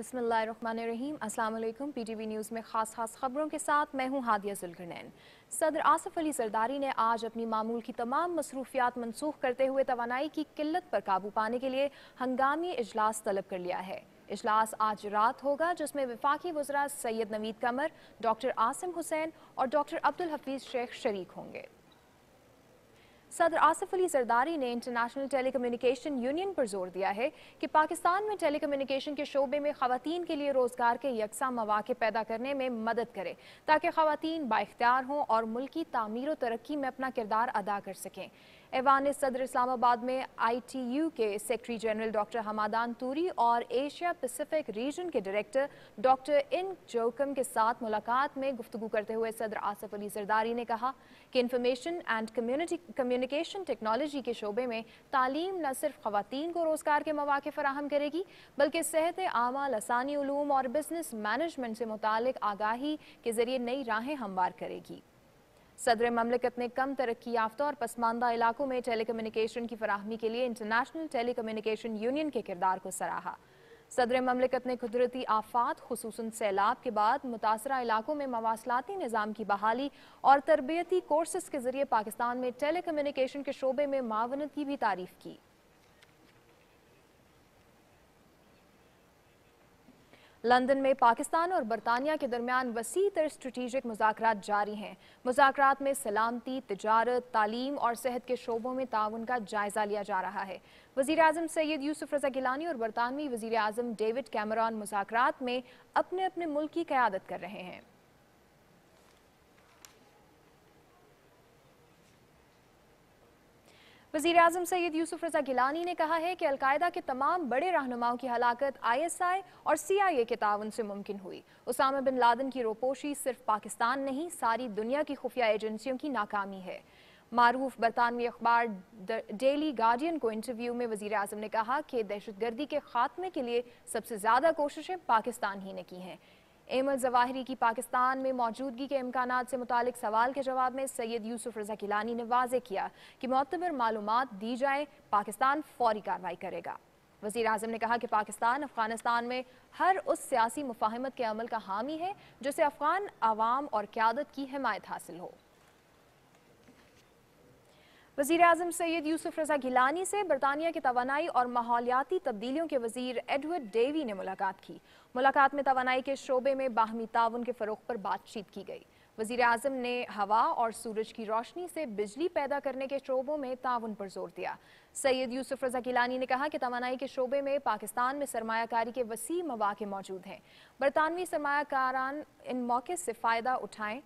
बिस्मिल्लाहिर्रहमानिर्रहीम। अस्सलाम वालेकुम। पीटीवी न्यूज़ में खास खबरों के साथ मैं हूं हादिया जुल्करनैन। सदर आसिफ अली जरदारी ने आज अपनी मामूल की तमाम मसरूफियात मनसूख करते हुए तवानाई की किल्लत पर काबू पाने के लिए हंगामी इजलास तलब कर लिया है। इजलास आज रात होगा, जिसमें वफाकी वज़रा सैयद नवीद कमर, डॉक्टर आसिम हुसैन और डॉक्टर अब्दुल हफीज शेख शरीक होंगे। सदर आसिफ अली जरदारी ने इंटरनेशनल टेलीकम्युनिकेशन यूनियन पर जोर दिया है कि पाकिस्तान में टेलीकम्युनिकेशन के शोबे में खवातीन के लिए रोजगार के यकसा मौके पैदा करने में मदद करे, ताकि खवातीन बाइख्तियार हों और मुल्की तामीर और तरक्की में अपना किरदार अदा कर सकें। ऐवान सदर इस्लामाबाद में ITU के secretary general doctor Hamdan Turi और एशिया पैसिफिक रीजन के डायरेक्टर डॉक्टर इन जोकम के साथ मुलाकात में गुफ्तगू करते हुए सदर आसिफ अली जरदारी ने कहा कि इंफॉर्मेशन एंड कम्युनिकेशन टेक्नोलॉजी के शोबे में तालीम न सिर्फ खवातीन को रोजगार के मौके फराहम करेगी, बल्कि सेहत आमा, लसानी उलूम और बिजनेस मैनेजमेंट से मुतालिक आगाही के जरिए नई राहें हमवार करेगी। सदर ममलिकत ने कम तरक्की याफ्ता और पसमानदा इलाकों में टेलीकम्युनिकेशन की फराहमी के लिए इंटरनेशनल टेलीकम्युनिकेशन यूनियन के किरदार को सराहा। सदर ममलिकत ने कुदरती आफात खुसूसन सैलाब के बाद मुतासरा इलाकों में मवासलाती निज़ाम की बहाली और तरबियती कोर्सेस के जरिए पाकिस्तान में टेलीकम्युनिकेशन के शोबे में मावनत की भी तारीफ की। लंदन में पाकिस्तान और बरतानिया के दरमियान वसी तर स्ट्रेटेजिक मुज़ाकरात जारी हैं। मुज़ाकरात में सलामती, तिजारत, तालीम और सेहत के शोबों में ताउन का जायजा लिया जा रहा है। वज़ीर आज़म सैयद यूसुफ रज़ा गिलानी और बरतानवी वज़ीर आज़म डेविड कैमरॉन मुज़ाकरात में अपने अपने मुल्क की क़यादत कर रहे हैं। वज़ीर आज़म सैयद यूसुफ रज़ा गिलानी ने कहा है कि अलकायदा के तमाम बड़े रहनुमाओं की हलाकत ISI और CIA के ताउन से मुमकिन हुई। उसामा बिन लादेन की रोपोशी सिर्फ पाकिस्तान नहीं, सारी दुनिया की खुफिया एजेंसियों की नाकामी है। मारूफ बरतानवी अखबार डेली गार्डियन को इंटरव्यू में वज़ीर आज़म ने कहा कि दहशतगर्दी के खात्मे के लिए सबसे ज़्यादा कोशिशें पाकिस्तान ही ने की हैं। एमल जवाहिरी की पाकिस्तान में मौजूदगी के इम्कानात से मुतालिक सवाल के जवाब में सैयद यूसुफ रज़ा गिलानी ने वाज़े किया कि मोतबर मालूमात दी जाए, पाकिस्तान फौरी कार्रवाई करेगा। वज़ीर आज़म ने कहा कि पाकिस्तान अफगानिस्तान में हर उस सियासी मुफाहमत के अमल का हामी है जिससे अफगान आवाम और क़यादत की हिमायत हासिल हो। वज़ीर आज़म सैयद यूसुफ रज़ा गिलानी से बरतानिया के तवानाई और माहौलियाती तब्दीलियों के वज़ीर एडवर्ड डेवी ने मुलाकात की। मुलाकात में तवानाई के शोबे में बाहमी ताउन के फ़रोग़ पर बातचीत की गई। वज़ीर आज़म ने हवा और सूरज की रोशनी से बिजली पैदा करने के शोबों में ताउन पर जोर दिया। सैयद यूसुफ रज़ा गिलानी ने कहा कि तवानाई के शोबे में पाकिस्तान में सरमायाकारी के वसी मौके मौजूद हैं। बरतानवी सरमायाकारान इन मौके से फ़ायदा उठाएं।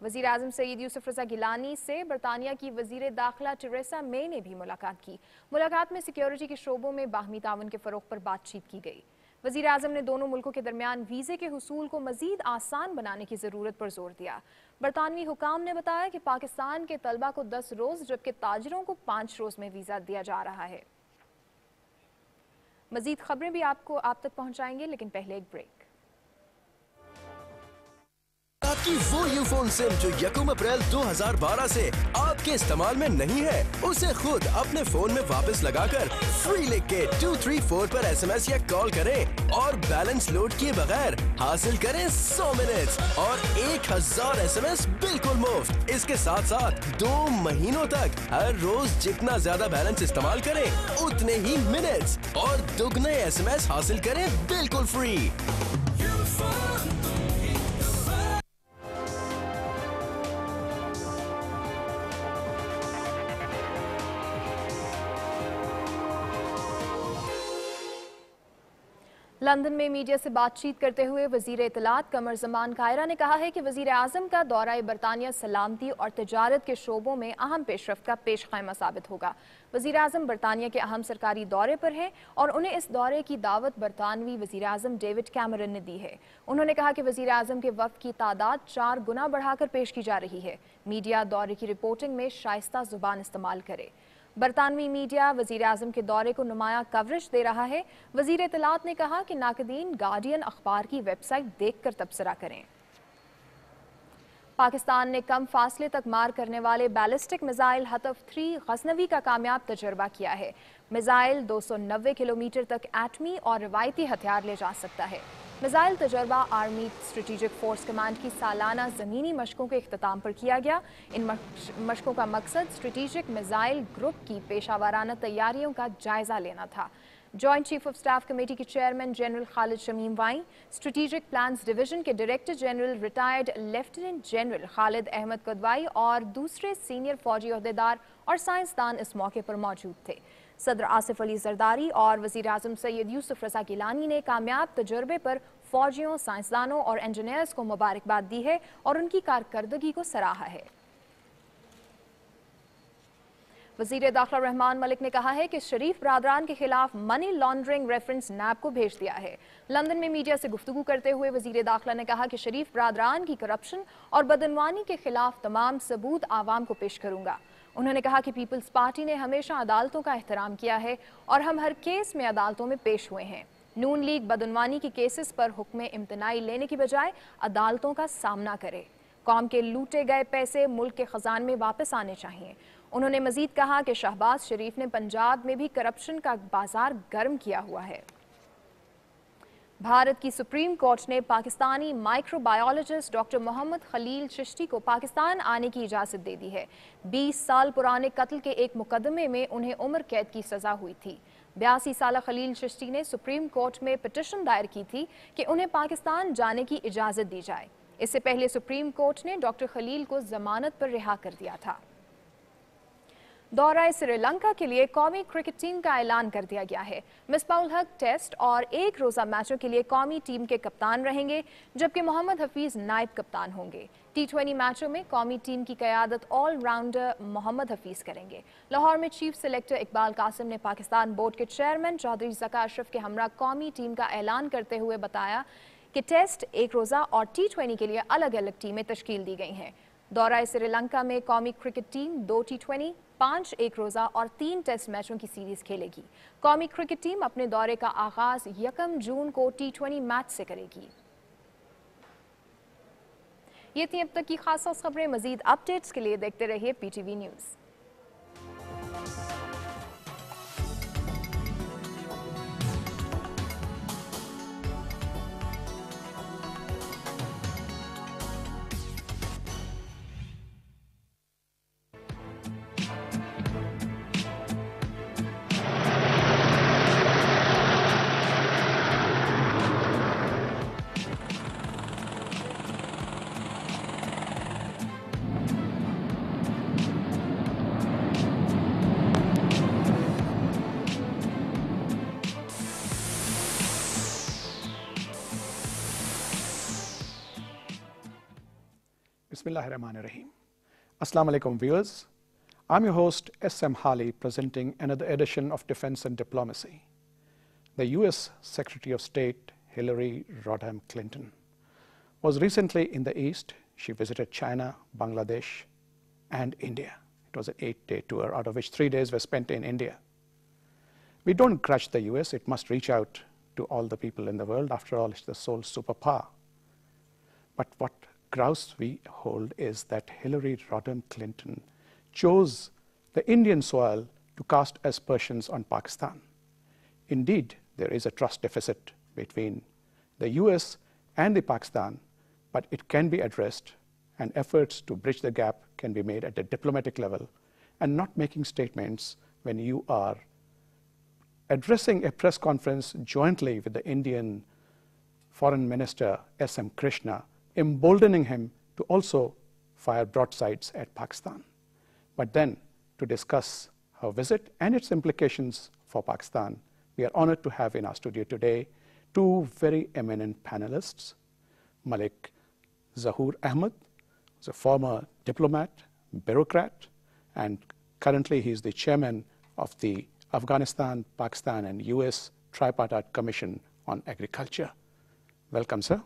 वज़ीर आज़म सैयद यूसुफ रज़ा गिलानी से बरतानिया की वज़ीर दाखिला टेरेसा मे ने भी मुलाकात की। मुलाकात में सिक्योरिटी के शोबों में बाहमी ताउन के फ़रोग़ पर बातचीत की गई। वज़ीर आज़म ने दोनों मुल्कों के दरमियान वीज़े के हुसूल को मज़ीद आसान बनाने की ज़रूरत पर जोर दिया। बरतानवी हुकाम ने बताया कि पाकिस्तान के तलबा को 10 रोज़ जबकि ताजरों को 5 रोज़ में वीज़ा दिया जा रहा है। मज़ीद खबरें भी आप तक पहुँचाएंगे, लेकिन पहले एक ब्रेक। आपकी वो यूफोन सिम जो 1 अप्रैल 2012 से आपके इस्तेमाल में नहीं है, उसे खुद अपने फोन में वापस लगाकर फ्री लिख के 234 पर SMS या कॉल करें और बैलेंस लोड किए बगैर हासिल करें 100 मिनट्स और 1000 SMS बिल्कुल मुफ्त। इसके साथ साथ 2 महीनों तक हर रोज जितना ज्यादा बैलेंस इस्तेमाल करें उतने ही मिनट्स और दुगने SMS हासिल करें बिल्कुल फ्री। लंदन में मीडिया से बातचीत करते हुए वज़ीर इत्तलात कमर ज़मान कायरा ने कहा है कि वज़ीर आज़म का दौरा बरतानिया सलामती और तिजारत के शोबों में अहम पेशरफ्त का पेश ख़ैमा साबित होगा। वज़ीर आज़म बरतानिया के अहम सरकारी दौरे पर हैं और उन्हें इस दौरे की दावत बरतानवी वज़ीर आज़म डेविड कैमरन ने दी है। उन्होंने कहा कि वज़ीर आज़म के वफ़द की तादाद 4 गुना बढ़ाकर पेश की जा रही है। मीडिया दौरे की रिपोर्टिंग में शाइस्ता ज़ुबान इस्तेमाल करे। बरतानवी मीडिया वज़ीर आज़म के दौरे को नुमाया कवरेज दे रहा है। वज़ीर इत्तलात ने कहा कि नाक़दीन गार्डियन अखबार की वेबसाइट देखकर तबसरा करें। पाकिस्तान ने कम फासले तक मार करने वाले बैलिस्टिक मिसाइल हतफ-3 गजनवी का कामयाब तजर्बा किया है। मिसाइल 290 किलोमीटर तक एटमी और रवायती हथियार ले जा सकता है। मिसाइल तजर्बा आर्मी स्ट्रेटेजिक फोर्स कमांड की सालाना ज़मीनी मशकों के इख्तिताम पर किया गया। इन मशकों का मकसद स्ट्रेटेजिक मिसाइल ग्रुप की पेशावराना तैयारियों का जायजा लेना था। Joint chief of staff committee के chairman general Khalid Shamim Wynne, strategic plans division के director general retired lieutenant general Khalid Ahmed Kidwai और दूसरे सीनियर फौजी ओहदेदार और साइंसदान इस मौके पर मौजूद थे। सदर आसिफ अली जरदारी और वज़ीर आज़म सैयद यूसुफ रज़ा गिलानी ने कामयाब तजर्बे पर फौजियों, साइंसदानों और इंजीनियर्स को मुबारकबाद दी है और उनकी कारकर्दगी को सराहा है। वज़ीर दाखिला रहमान मलिक ने कहा है कि शरीफ बरादरान के खिलाफ मनी लॉन्ड्रिंग रेफरेंस नैब को भेज दिया है। लंदन में मीडिया से गुफ्तगू करते हुए वज़ीर दाखिला ने कहा कि शरीफ बरादरान की करप्शन और बदनवानी के खिलाफ तमाम सबूत आवाम को पेश करूंगा। उन्होंने कहा कि पीपल्स पार्टी ने हमेशा अदालतों का एहतराम किया है और हम हर केस में अदालतों में पेश हुए हैं। नून लीग बदनवानी के केसेस पर हुक्म इम्तनाई लेने की बजाय अदालतों का सामना करे। कौम के लूटे गए पैसे मुल्क के खजान में वापस आने चाहिए। उन्होंने मजीद कहा कि शहबाज शरीफ ने पंजाब में भी करप्शन का बाजार गर्म किया हुआ है। भारत की सुप्रीम कोर्ट ने पाकिस्तानी माइक्रोबायोलॉजिस्ट डॉक्टर मोहम्मद खलील चिश्ती को पाकिस्तान आने की इजाज़त दे दी है। 20 साल पुराने कत्ल के एक मुकदमे में उन्हें उम्र कैद की सज़ा हुई थी। 82 साल खलील चिश्ती ने सुप्रीम कोर्ट में पिटीशन दायर की थी कि उन्हें पाकिस्तान जाने की इजाज़त दी जाए। इससे पहले सुप्रीम कोर्ट ने डॉक्टर खलील को जमानत पर रिहा कर दिया था। दौरा श्रीलंका के लिए कौमी क्रिकेट टीम का ऐलान कर दिया गया है। मिसबाउल हक टेस्ट और एक रोज़ा मैचों के लिए कौमी टीम के कप्तान रहेंगे, जबकि मोहम्मद हफीज नायब कप्तान होंगे। T20 मैचों में कौमी टीम की क़यादत ऑलराउंडर मोहम्मद हफीज करेंगे। लाहौर में चीफ सेलेक्टर इकबाल कासिम ने पाकिस्तान बोर्ड के चेयरमैन चौधरी ज़का अशरफ के हमरा कौमी टीम का ऐलान करते हुए बताया कि टेस्ट, एक रोज़ा और T20 के लिए अलग अलग टीमें तश्कील दी गई हैं। दौरा श्रीलंका में कौमी क्रिकेट टीम 2 T20, 5 एक रोज़ा और 3 टेस्ट मैचों की सीरीज खेलेगी। कौमी क्रिकेट टीम अपने दौरे का आगाज 1 जून को T20 मैच से करेगी। ये थी अब तक की खास खबरें। मजीद अपडेट्स के लिए देखते रहिए PTV news. Bismillahirrahmanirrahim. Assalamu alaikum viewers. I'm your host SM Hali, presenting another edition of Defense and Diplomacy. The US Secretary of State Hillary Rodham Clinton was recently in the East. She visited China, Bangladesh and India. It was an 8-day tour, out of which 3 days were spent in India. We don't grudge the US. It must reach out to all the people in the world. After all, it's the sole superpower. But what grouse we hold is that Hillary Rodham Clinton chose the Indian soil to cast aspersions on Pakistan. Indeed, there is a trust deficit between the US and the Pakistan, but it can be addressed, and efforts to bridge the gap can be made at the diplomatic level, and not making statements when you are addressing a press conference jointly with the Indian Foreign Minister S.M. Krishna, emboldening him to also fire broadsides at Pakistan. But then, to discuss her visit and its implications for Pakistan, we are honored to have in our studio today 2 very eminent panelists. Malik Zahoor Ahmad, who's a former diplomat, bureaucrat, and currently he's the chairman of the Afghanistan, Pakistan, and US Tripartite Commission on Agriculture. Welcome, sir.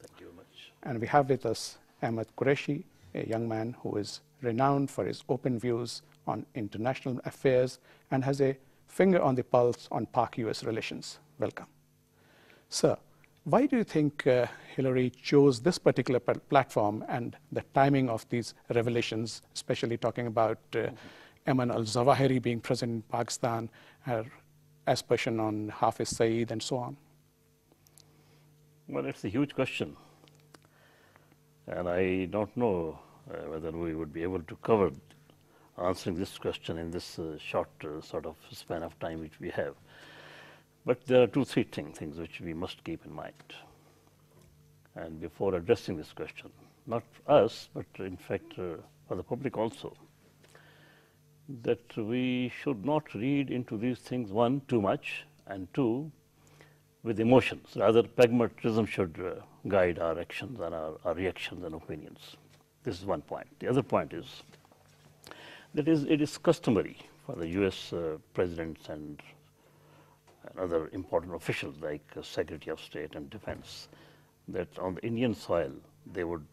Thank you very much. And we have with us Ahmad Qureshi, a young man who is renowned for his open views on international affairs and has a finger on the pulse on Pak-US relations. Welcome. Sir, Why do you think Hillary chose this particular platform and the timing of these revelations, especially talking about Ayman al-Zawahiri being present in Pakistan, her aspersion on Hafiz Saeed, and so on? Well, it's a huge question. And I don't know whether we would be able to cover answering this question in this short sort of span of time which we have. But there are two, three things which we must keep in mind. And before addressing this question, not us, but in fact for the public also, that we should not read into these things, one, too much, and two, with emotions. Rather, pragmatism should guide our actions and our reactions and opinions. This is one point. The other point is that it is customary for the US presidents and other important officials like Secretary of State and Defense, that on the Indian soil they would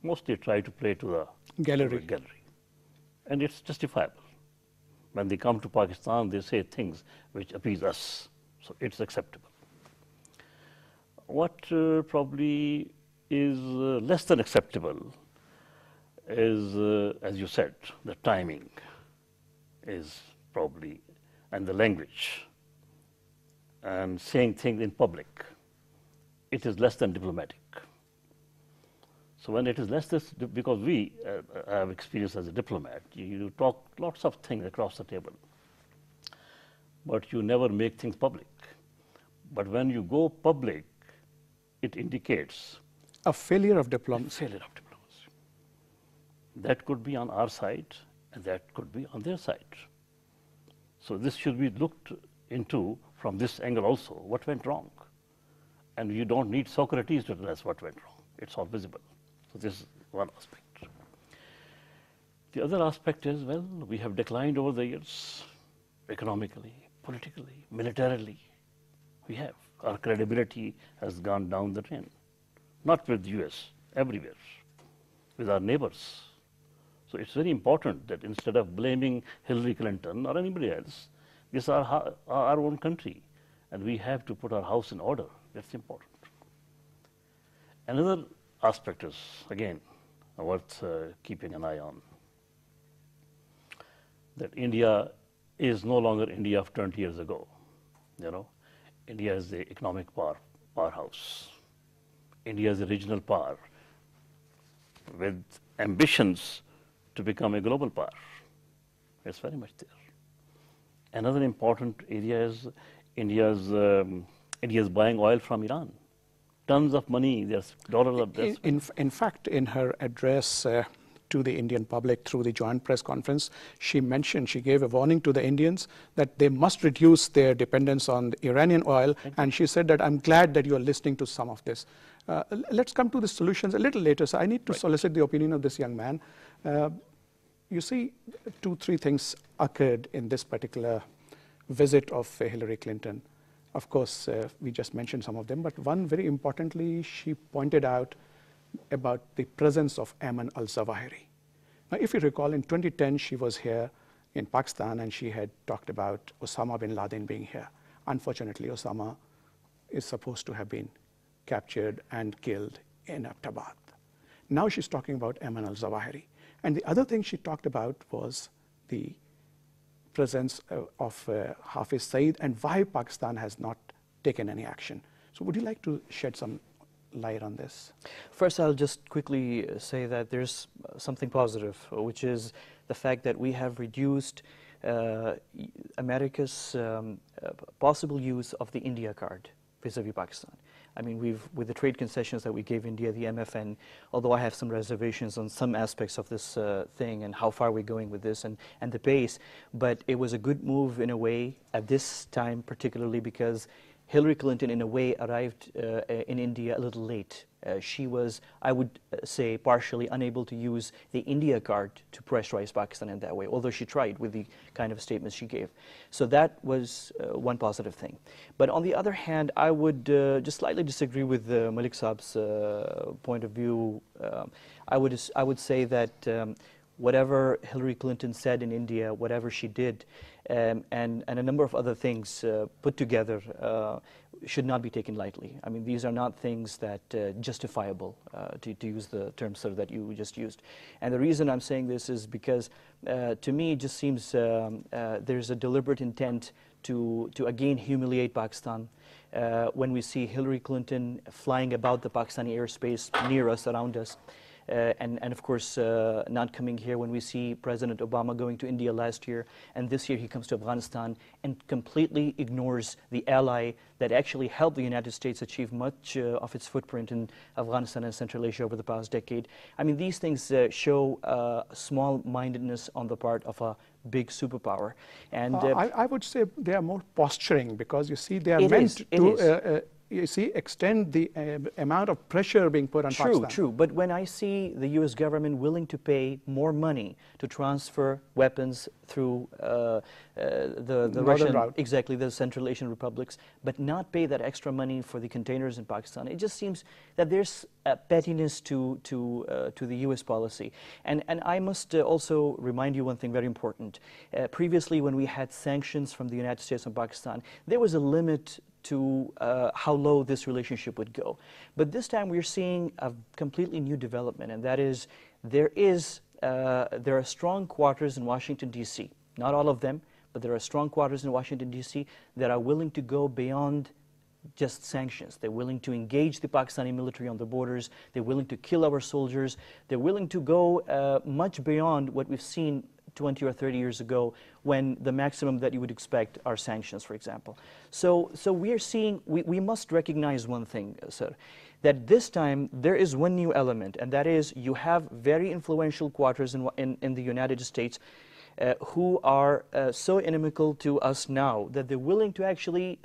mostly try to play to the gallery. And it's justifiable. When they come to Pakistan, they say things which appease us, so it's acceptable. What probably is less than acceptable is, as you said, the timing is probably, and the language, and saying things in public. It is less than diplomatic. So when it is less than, because we have experience as a diplomat, you talk lots of things across the table, but you never make things public. But when you go public, it indicates a failure of diplomacy. That could be on our side, and that could be on their side. So this should be looked into from this angle also, what went wrong. And you don't need Socrates to tell us what went wrong. It's all visible. So this is one aspect. The other aspect is, well, we have declined over the years, economically, politically, militarily. We have. Our credibility has gone down the drain. Not with the US, everywhere, with our neighbors. So it's very important that instead of blaming Hillary Clinton or anybody else, this is our own country, and we have to put our house in order. That's important. Another aspect is, again, worth keeping an eye on, that India is no longer India of 20 years ago. You know, India is the economic powerhouse. India is a regional power with ambitions to become a global power. It's very much there. Another important area is India's buying oil from Iran. Tons of money, there's dollars of this. In fact, in her address to the Indian public through the joint press conference, she gave a warning to the Indians that they must reduce their dependence on the Iranian oil. And she said that, I'm glad that you're listening to some of this. Let's come to the solutions a little later. So I need to solicit the opinion of this young man. You see, 2-3 things occurred in this particular visit of Hillary Clinton. Of course, we just mentioned some of them, but one very importantly, she pointed out about the presence of Ayman al-Zawahiri. Now, if you recall, in 2010, she was here in Pakistan and she had talked about Osama bin Laden being here. Unfortunately, Osama is supposed to have been captured and killed in Abbottabad. Now she's talking about Ayman al-Zawahiri. And the other thing she talked about was the presence of Hafiz Saeed and why Pakistan has not taken any action. So would you like to shed some light on this? First, I'll just quickly say that there's something positive, which is the fact that we have reduced America's possible use of the India card vis-a-vis Pakistan. I mean, with the trade concessions that we gave India, the MFN, although I have some reservations on some aspects of this thing and how far we're going with this and the pace, but it was a good move in a way at this time, particularly because Hillary Clinton, in a way, arrived in India a little late. She was, I would say, partially unable to use the India card to pressurize Pakistan in that way, although she tried with the kind of statements she gave. So that was one positive thing. But on the other hand, I would just slightly disagree with Malik Saab's point of view. I would say that whatever Hillary Clinton said in India, whatever she did, and a number of other things put together, should not be taken lightly. I mean, these are not things that justifiable, to use the term, sir, that you just used. And the reason I'm saying this is because, to me, it just seems there's a deliberate intent to again humiliate Pakistan. When we see Hillary Clinton flying about the Pakistani airspace near us, around us, and of course not coming here, when we see President Obama going to India last year, and this year he comes to Afghanistan and completely ignores the ally that actually helped the United States achieve much of its footprint in Afghanistan and Central Asia over the past decade. I mean, these things show small-mindedness on the part of a big superpower. And I would say they are more posturing, because you see they are meant to you see extend the amount of pressure being put on Pakistan. True. But when I see the U.S. government willing to pay more money to transfer weapons through the Russian route, exactly, the Central Asian republics, but not pay that extra money for the containers in Pakistan, it just seems that there's a pettiness to the U.S. policy. And I must also remind you one thing very important. Previously, when we had sanctions from the United States and Pakistan, there was a limit to how low this relationship would go. But this time we're seeing a completely new development, and that is there are strong quarters in Washington, D.C. Not all of them, but there are strong quarters in Washington, D.C. that are willing to go beyond just sanctions. They're willing to engage the Pakistani military on the borders. They're willing to kill our soldiers. They're willing to go much beyond what we've seen 20 or 30 years ago, when the maximum that you would expect are sanctions, for example. So we are seeing, we must recognize one thing, sir, that this time there is one new element, and that is you have very influential quarters in the United States who are so inimical to us now that they're willing to actually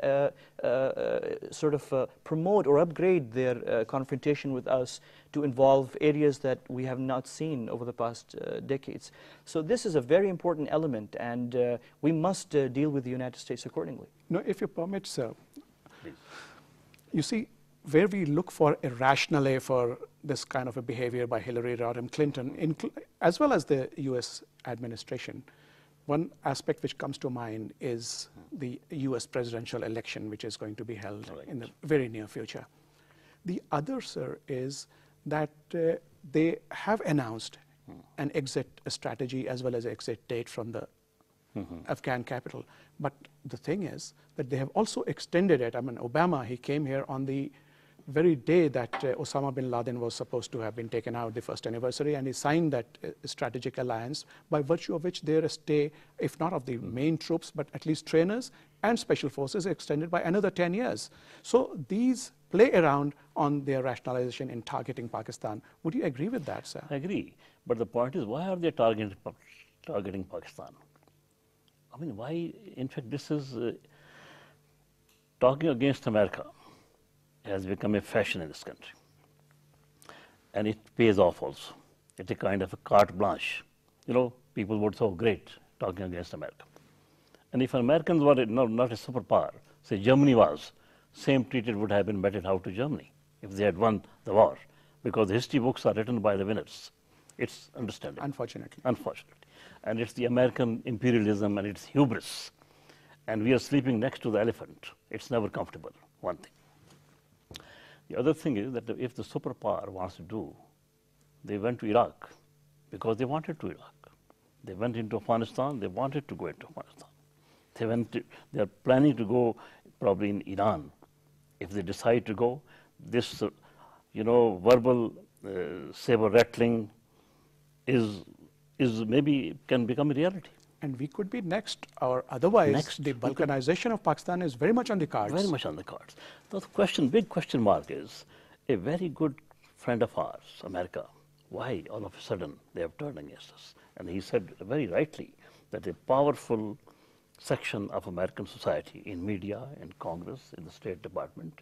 promote or upgrade their confrontation with us to involve areas that we have not seen over the past decades. So this is a very important element, and we must deal with the United States accordingly. No, if you permit, sir. Please. You see, where we look for a rationale for this kind of a behavior by Hillary Rodham Clinton, as well as the U.S. administration, one aspect which comes to mind is the U.S. presidential election, which is going to be held in the very near future. The other, sir, is that they have announced an exit strategy as well as exit date from the Afghan capital. But the thing is that they have also extended it. I mean, Obama, he came here on the very day that Osama bin Laden was supposed to have been taken out, the first anniversary, and he signed that strategic alliance, by virtue of which their stay, if not of the main troops, but at least trainers and special forces, extended by another 10 years. So these play around on their rationalization in targeting Pakistan. Would you agree with that, sir? I agree. But the point is, why are they targeting Pakistan? I mean, why? In fact, this is talking against America has become a fashion in this country. And it pays off also. It's a kind of a carte blanche. You know, people would say, oh, great, talking against America. And if Americans were not a superpower, say Germany was, same treatment would have been meted out to Germany if they had won the war, because the history books are written by the winners. It's understandable. Unfortunately. Unfortunately. And it's the American imperialism and its hubris. And we are sleeping next to the elephant. It's never comfortable, one thing. The other thing is that if the superpower wants to do, they went to Iraq because they wanted to Iraq. They went into Afghanistan, they wanted to go into Afghanistan. They are planning to go probably in Iran. If they decide to go, this, verbal saber rattling is maybe can become a reality. And we could be next, or otherwise the balkanization of Pakistan is very much on the cards. Very much on the cards. The big question mark is, a very good friend of ours, America, why all of a sudden they have turned against us? And he said very rightly that a powerful section of American society, in media, in Congress, in the State Department,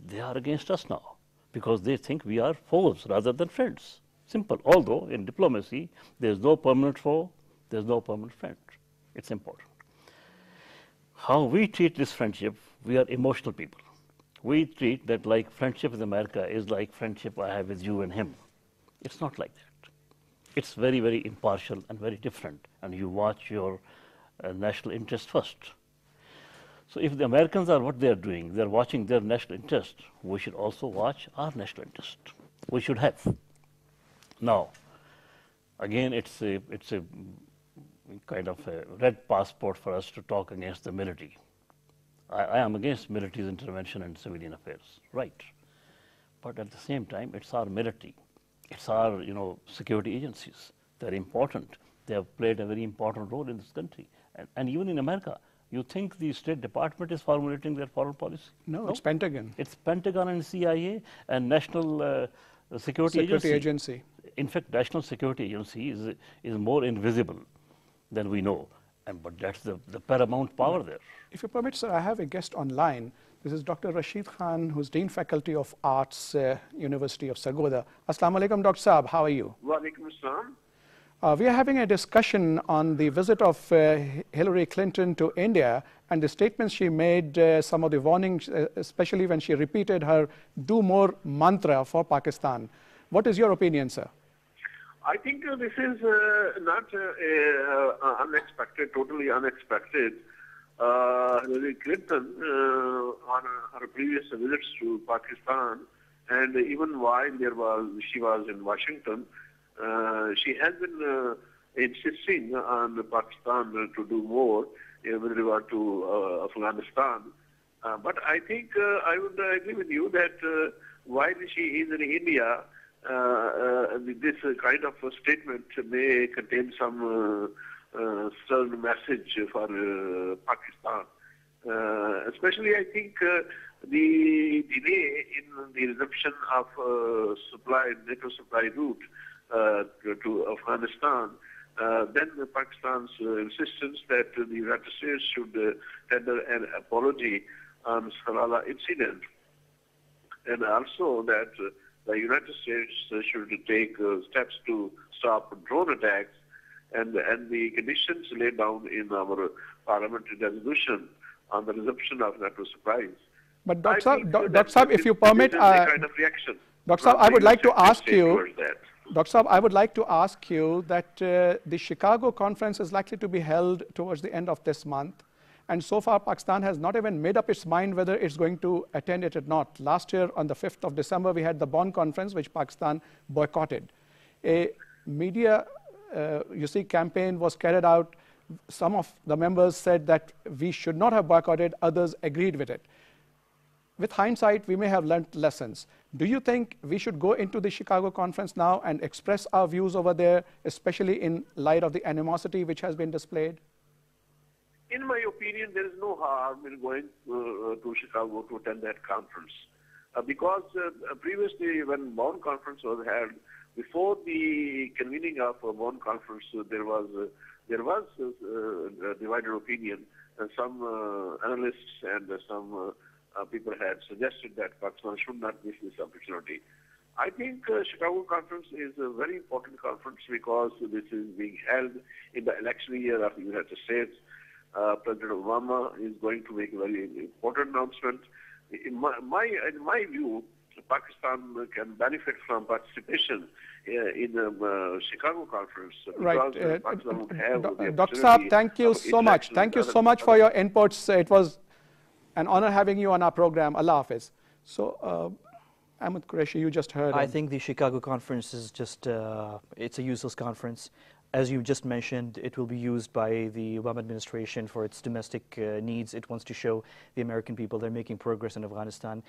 they are against us now because they think we are foes rather than friends. Simple. Although in diplomacy, there is no permanent foe, there is no permanent friend. It's important. How we treat this friendship, we are emotional people. We treat that like friendship with America is like friendship I have with you and him. It's not like that. It's very, very impartial and very different, and you watch your national interest first. So if the Americans are what they are doing, they are watching their national interest, we should also watch our national interest. We should have. Now, again, it's a kind of a red passport for us to talk against the military. I am against military's intervention in civilian affairs, right? But at the same time, it's our military. It's our, security agencies. They're important. They have played a very important role in this country. And even in America, you think the State Department is formulating their foreign policy? No, it's Pentagon. It's Pentagon and CIA and National Security Agency. In fact, National Security Agency is more invisible than we know. But that's the paramount power there. If you permit, sir, I have a guest online. This is Dr. Rashid Khan, who's Dean Faculty of Arts, University of Sargodha. Assalamu alaikum, Dr. Saab. How are you? Wa alaikum assalam. We are having a discussion on the visit of Hillary Clinton to India and the statements she made, some of the warnings, especially when she repeated her do more mantra for Pakistan. What is your opinion, sir? I think this is not unexpected, totally unexpected. Hillary Clinton, on her previous visits to Pakistan, and even while she was in Washington, she has been insisting on Pakistan to do more with regard to Afghanistan. But I think I would agree with you that while she is in India, this kind of a statement may contain some stern message for Pakistan. Especially, I think the delay in the resumption of NATO supply route to Afghanistan, then Pakistan's insistence that the United States should tender an apology on Salala incident, and also that the United States should take steps to stop drone attacks and the conditions laid down in our parliamentary resolution on the resumption of NATO supplies. But Dr. Saab, if you permit, kind of reaction. Dr. Saab, I would like to ask you. Dr. Saab, I would like to ask you that the Chicago conference is likely to be held towards the end of this month. And so far, Pakistan has not even made up its mind whether it's going to attend it or not. Last year, on the 5th of December, we had the Bonn conference, which Pakistan boycotted. A media, campaign was carried out. Some of the members said that we should not have boycotted. Others agreed with it. With hindsight, we may have learned lessons. Do you think we should go into the Chicago conference now and express our views over there, especially in light of the animosity which has been displayed? In my opinion, there is no harm in going to Chicago to attend that conference. Because previously, when Bonn conference was held, before the convening of a Bonn conference, there was a divided opinion, and some analysts and some people had suggested that Pakistan should not miss this opportunity. I think Chicago conference is a very important conference because this is being held in the election year of the United States. President Obama is going to make a very important announcement. In my view, Pakistan can benefit from participation in the Chicago conference. Right. Dr. Saab, thank you so much. Thank you so much for your inputs. It was an honor having you on our program. Allah Hafiz. So, Ahmad Qureshi, you just heard. I think the Chicago conference is just, it's a useless conference. As you just mentioned, it will be used by the Obama administration for its domestic needs. It wants to show the American people they're making progress in Afghanistan.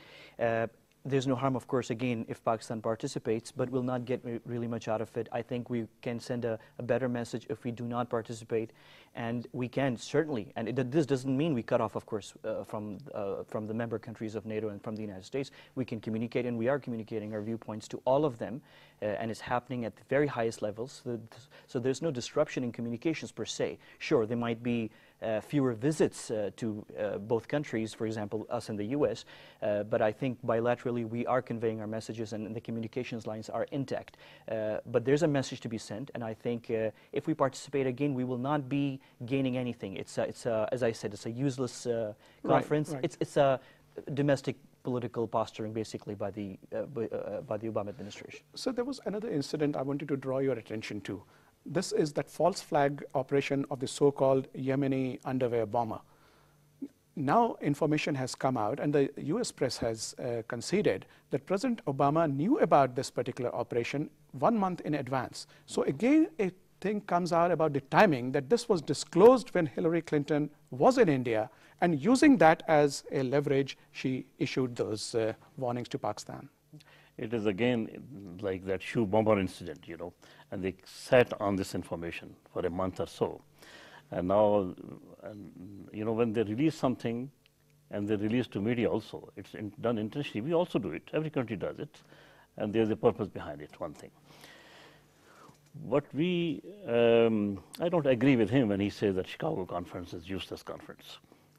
There's no harm, of course, again, if Pakistan participates, but we'll not get really much out of it. I think we can send a better message if we do not participate. And we can certainly, and this doesn't mean we cut off, of course, from the member countries of NATO and from the United States. We can communicate, and we are communicating our viewpoints to all of them, and it's happening at the very highest levels. So there's no disruption in communications per se. Sure, there might be fewer visits to both countries, for example, us and the US, but I think bilaterally we are conveying our messages and the communications lines are intact. But there's a message to be sent, and I think if we participate again, we will not be gaining anything. It's as I said, it's a useless conference. Right. It's a domestic political posturing, basically, by the Obama administration. So there was another incident I wanted to draw your attention to. This is that false flag operation of the so-called Yemeni underwear bomber. now information has come out, and the US press has conceded that President Obama knew about this particular operation 1 month in advance. So again, a thing comes out about the timing, that this was disclosed when Hillary Clinton was in India, and using that as a leverage, she issued those warnings to Pakistan. It is again like that shoe bomber incident, and they sat on this information for a month or so. And now, when they release something, and they release to media also, it's done intentionally. We also do it. Every country does it. And there's a purpose behind it, one thing. What I don't agree with him when he says that Chicago conference is useless conference.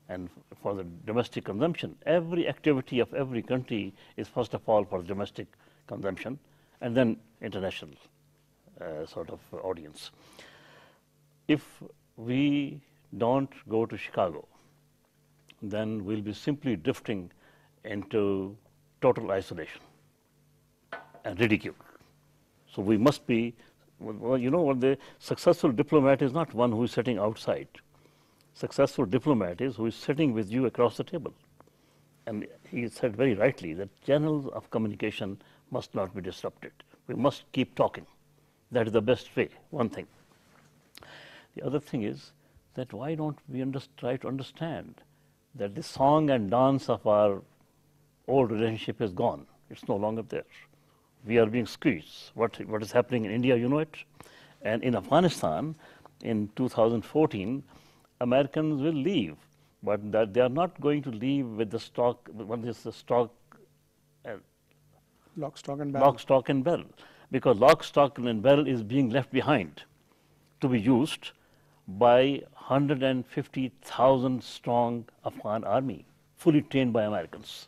And for the domestic consumption, every activity of every country is first of all for domestic consumption, and then international sort of audience. If we don't go to Chicago, then we'll be simply drifting into total isolation and ridicule. So we must be, the successful diplomat is not one who is sitting outside. Successful diplomat is who is sitting with you across the table. And he said very rightly that channels of communication must not be disrupted. We must keep talking. That is the best way, one thing. The other thing is that why don't we try to understand that the song and dance of our old relationship is gone. It's no longer there. We are being squeezed. What is happening in India, you know it. And in Afghanistan, in 2014, Americans will leave, but that they are not going to leave with the stock. What is the stock? Lock, stock, and barrel. Lock, stock, and barrel. Because lock, stock, and barrel is being left behind to be used by 150,000 strong Afghan army, fully trained by Americans.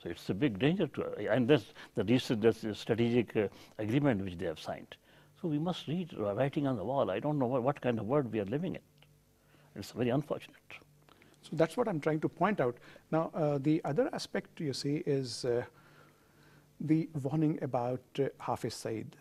So it's a big danger to us. And that's the recent strategic agreement which they have signed. So we must read writing on the wall. I don't know what kind of world we are living in. It's very unfortunate. So that's what I'm trying to point out. Now, the other aspect you see is the warning about Hafiz Saeed.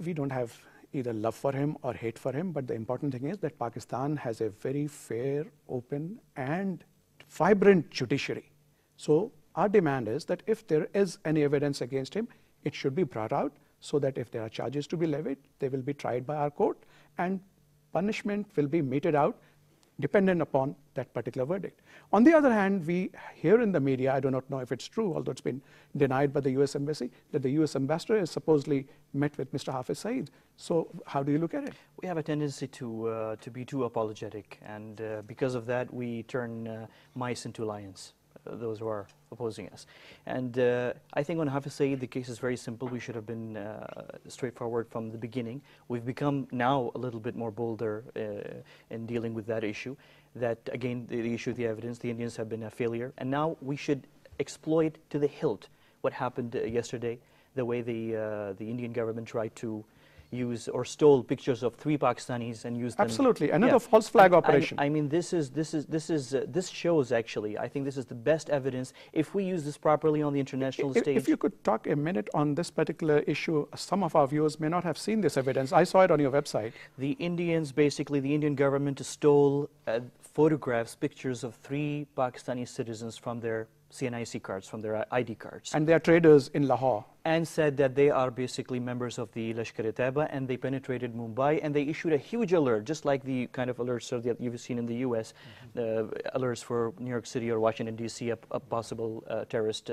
We don't have either love for him or hate for him, but the important thing is that Pakistan has a very fair, open, and vibrant judiciary. So our demand is that if there is any evidence against him, it should be brought out so that if there are charges to be levied, they will be tried by our court, and punishment will be meted out dependent upon that particular verdict. On the other hand, we hear in the media, I do not know if it's true, although it's been denied by the US Embassy, that the US ambassador has supposedly met with Mr. Hafiz Saeed. So how do you look at it? We have a tendency to be too apologetic, and because of that, we turn mice into lions, those who are opposing us. And I think on Hafiz Saeed, the case is very simple. We should have been straightforward from the beginning. We've become now a little bit more bolder in dealing with that issue. That, again, the issue of the evidence, the Indians have been a failure. And now we should exploit to the hilt what happened yesterday, the way the Indian government tried to use or stole pictures of 3 Pakistanis and used them. Absolutely, another false flag operation. I mean, this shows actually. I think this is the best evidence if we use this properly on the international stage. If you could talk a minute on this particular issue, some of our viewers may not have seen this evidence. I saw it on your website. The Indians, basically, the Indian government stole photographs, pictures of 3 Pakistani citizens from their CNIC cards, from their ID cards. And they are traders in Lahore. And said that they are basically members of the Lashkar-e-Taiba, and they penetrated Mumbai, and they issued a huge alert, just like the kind of alerts that you've seen in the US, alerts for New York City or Washington, D.C., a possible terrorist